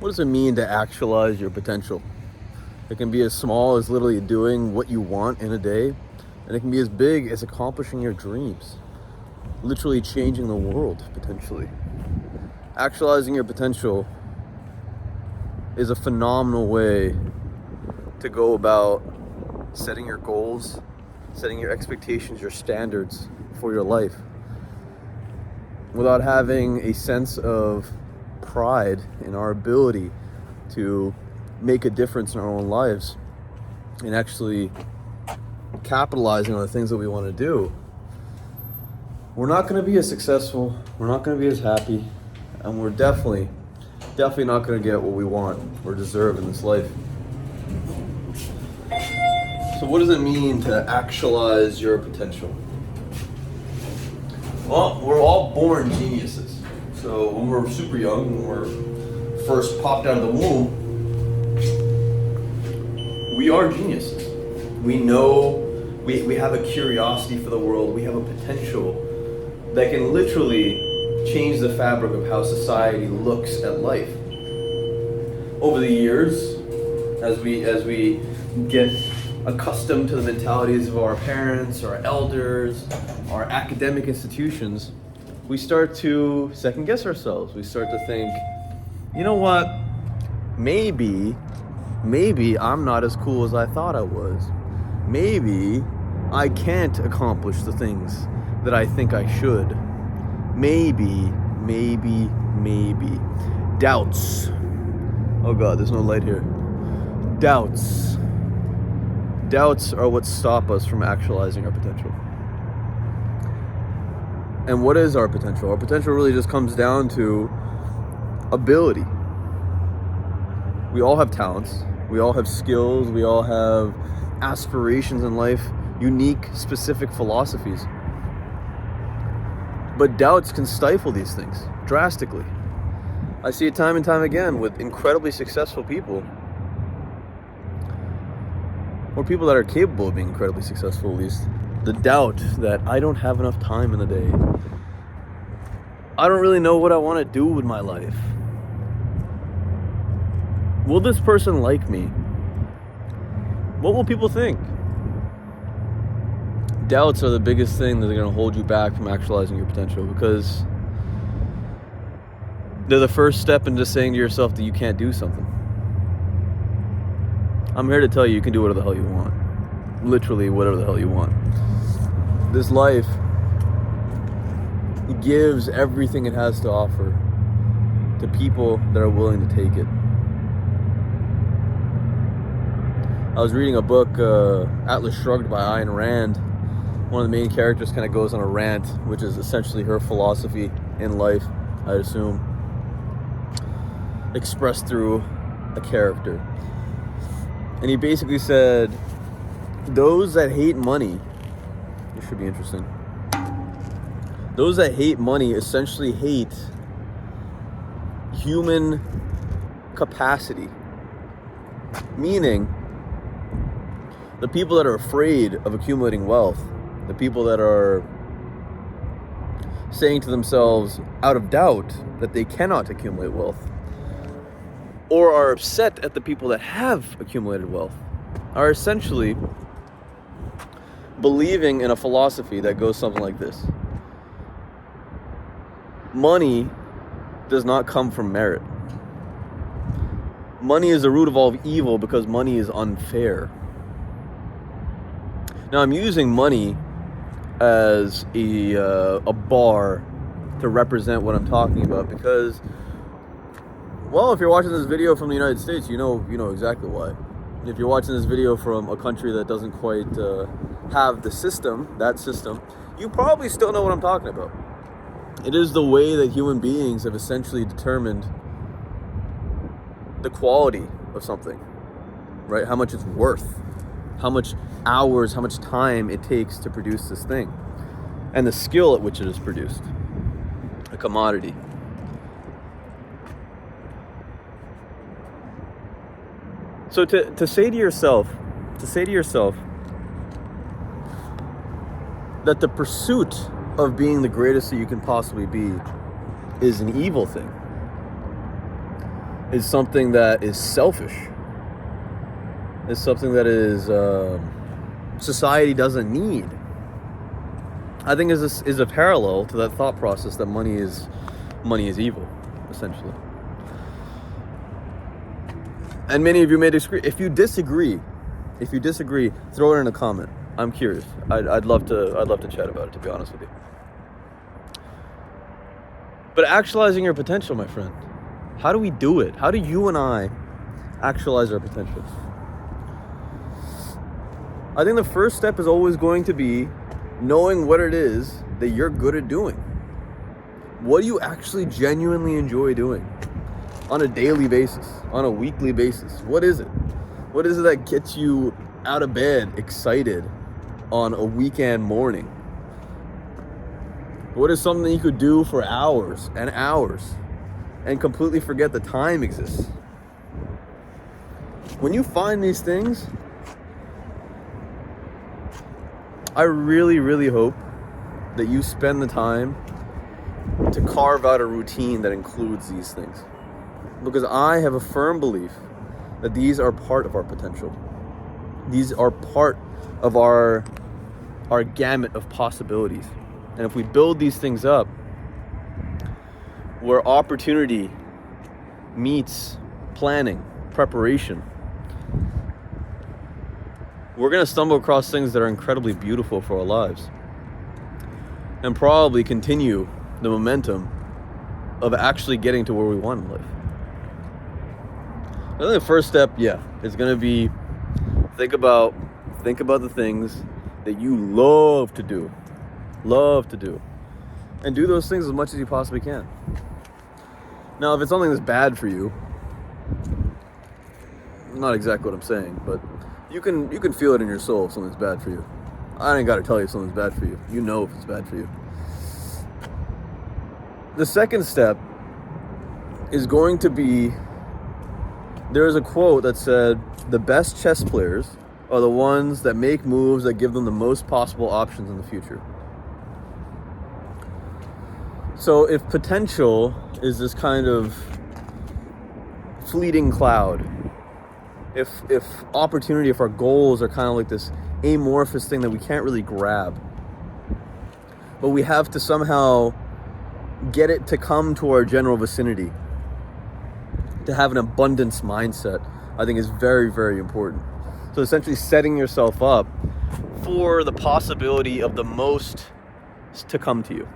What does it mean to actualize your potential? It can be as small as literally doing what you want in a day, and it can be as big as accomplishing your dreams, literally changing the world, potentially. Actualizing your potential is a phenomenal way to go about setting your goals, setting your expectations, your standards for your life, without having a sense of pride in our ability to make a difference in our own lives and actually capitalizing on the things that we want to do. We're not going to be as successful, we're not going to be as happy, and we're definitely not going to get what we want or deserve in this life. So what does it mean to actualize your potential? Well, we're all born geniuses. So when we're super young, when we're first popped out of the womb, we are geniuses. We know, we have a curiosity for the world. We have a potential that can literally change the fabric of how society looks at life. Over the years, as we get accustomed to the mentalities of our parents, our elders, our academic institutions, we start to second guess ourselves. We start to think, you know what, maybe I'm not as cool as I thought I was. Maybe I can't accomplish the things that I think I should. Maybe. Doubts. Oh God, there's no light here. Doubts are what stop us from actualizing our potential. And what is our potential? Our potential really just comes down to ability. We all have talents. We all have skills. We all have aspirations in life, unique, specific philosophies. But doubts can stifle these things drastically. I see it time and time again with incredibly successful people, or people that are capable of being incredibly successful at least. The doubt that I don't have enough time in the day. I don't really know what I want to do with my life. Will this person like me? What will people think? Doubts are the biggest thing that are going to hold you back from actualizing your potential, because they're the first step into saying to yourself that you can't do something. I'm here to tell you, you can do whatever the hell you want. Literally whatever the hell you want. This life gives everything it has to offer to people that are willing to take it. I was reading a book, Atlas Shrugged by Ayn Rand. One of the main characters kind of goes on a rant, which is essentially her philosophy in life, I'd assume, expressed through a character. And he basically said, those that hate money, this should be interesting. Those that hate money essentially hate human capacity. Meaning, the people that are afraid of accumulating wealth, the people that are saying to themselves out of doubt that they cannot accumulate wealth, or are upset at the people that have accumulated wealth, are essentially believing in a philosophy that goes something like this. Money does not come from merit. Money is the root of all evil because money is unfair. Now, I'm using money as a bar to represent what I'm talking about because, well, if you're watching this video from the United States, you know exactly why. If you're watching this video from a country that doesn't quite have that system, you probably still know what I'm talking about. It is the way that human beings have essentially determined the quality of something, right? How much it's worth, how much hours, how much time it takes to produce this thing, and the skill at which it is produced, a commodity. So to say to yourself that the pursuit of being the greatest that you can possibly be is an evil thing is something that is selfish. It's something that is society doesn't need. I think is a parallel to that thought process that money is evil, essentially. And many of you may disagree. If you disagree, throw it in a comment. I'm curious. I'd love to chat about it, to be honest with you. But actualizing your potential, my friend, how do we do it? How do you and I actualize our potential? I think the first step is always going to be knowing what it is that you're good at doing. What do you actually genuinely enjoy doing on a daily basis, on a weekly basis? What is it? What is it that gets you out of bed excited on a weekend morning? What is something that you could do for hours and hours and completely forget that time exists? When you find these things, I really, really hope that you spend the time to carve out a routine that includes these things. Because I have a firm belief that these are part of our potential. These are part of our gamut of possibilities. And if we build these things up, where opportunity meets planning, preparation, we're going to stumble across things that are incredibly beautiful for our lives and probably continue the momentum of actually getting to where we want in life. I think the first step, is going to be think about the things that you love to do, and do those things as much as you possibly can. Now, if it's something that's bad for you, not exactly what I'm saying, but you can feel it in your soul if something's bad for you. I ain't got to tell you if something's bad for you. You know if it's bad for you. The second step is going to be, there's a quote that said, the best chess players are the ones that make moves that give them the most possible options in the future. So if potential is this kind of fleeting cloud, if opportunity, if our goals are kind of like this amorphous thing that we can't really grab, but we have to somehow get it to come to our general vicinity, to have an abundance mindset, I think is very, very important. So essentially setting yourself up for the possibility of the most to come to you.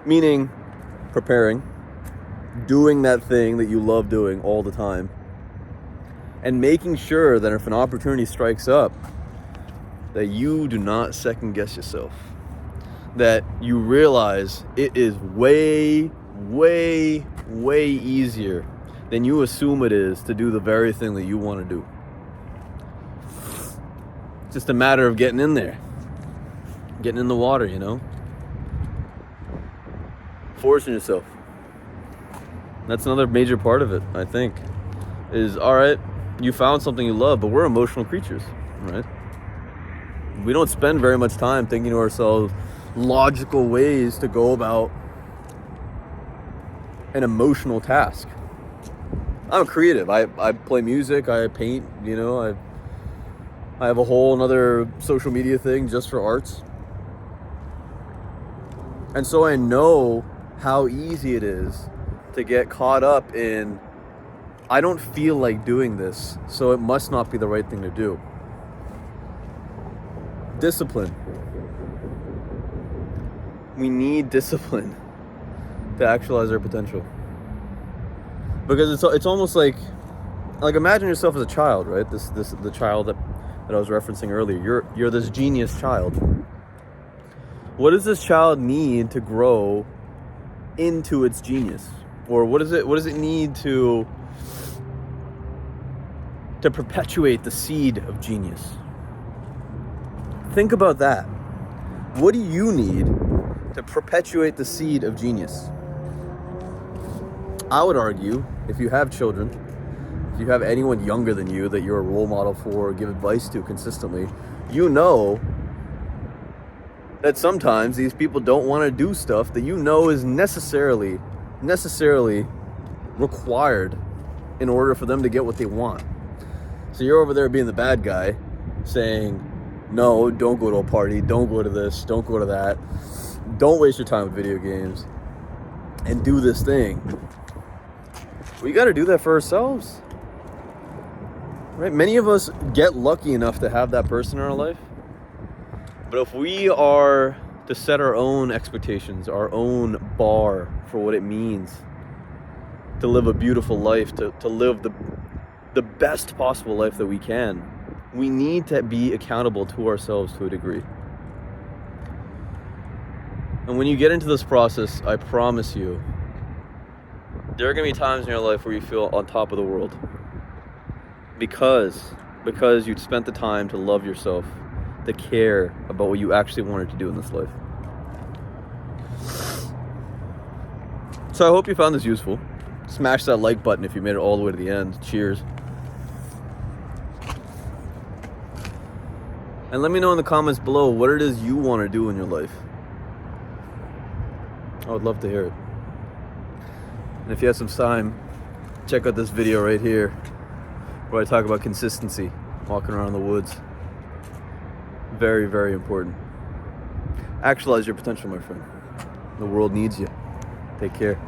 Meaning preparing, doing that thing that you love doing all the time, and making sure that if an opportunity strikes up, that you do not second guess yourself. That you realize it is way, way, way easier than you assume it is to do the very thing that you want to do. It's just a matter of getting in there, getting in the water, forcing yourself. That's another major part of it, I think, is, all right, you found something you love, but we're emotional creatures, right? We don't spend very much time thinking to ourselves logical ways to go about an emotional task. I'm a creative. I play music, I paint, I have a whole another social media thing just for arts. And so I know how easy it is to get caught up in, I don't feel like doing this, so it must not be the right thing to do. Discipline. We need discipline to actualize our potential. Because it's almost like imagine yourself as a child, right? The child that I was referencing earlier. You're this genius child. What does this child need to grow into its genius? Or what does it need to perpetuate the seed of genius? Think about that. What do you need to perpetuate the seed of genius? I would argue, if you have children, if you have anyone younger than you that you're a role model for or give advice to consistently, you know that sometimes these people don't want to do stuff that you know is necessarily required in order for them to get what they want. So you're over there being the bad guy, saying, no, don't go to a party, don't go to this, don't go to that, don't waste your time with video games, and do this thing. We got to do that for ourselves. Right? Many of us get lucky enough to have that person in our life. But if we are to set our own expectations, our own bar for what it means to live a beautiful life, to live the best possible life that we can, we need to be accountable to ourselves to a degree. And when you get into this process, I promise you, there are going to be times in your life where you feel on top of the world. Because you'd spent the time to love yourself, to care about what you actually wanted to do in this life. So I hope you found this useful. Smash that like button if you made it all the way to the end. Cheers. And let me know in the comments below what it is you want to do in your life. I would love to hear it. And if you have some time, check out this video right here where I talk about consistency, walking around the woods. Very, very important. Actualize your potential, my friend. The world needs you. Take care.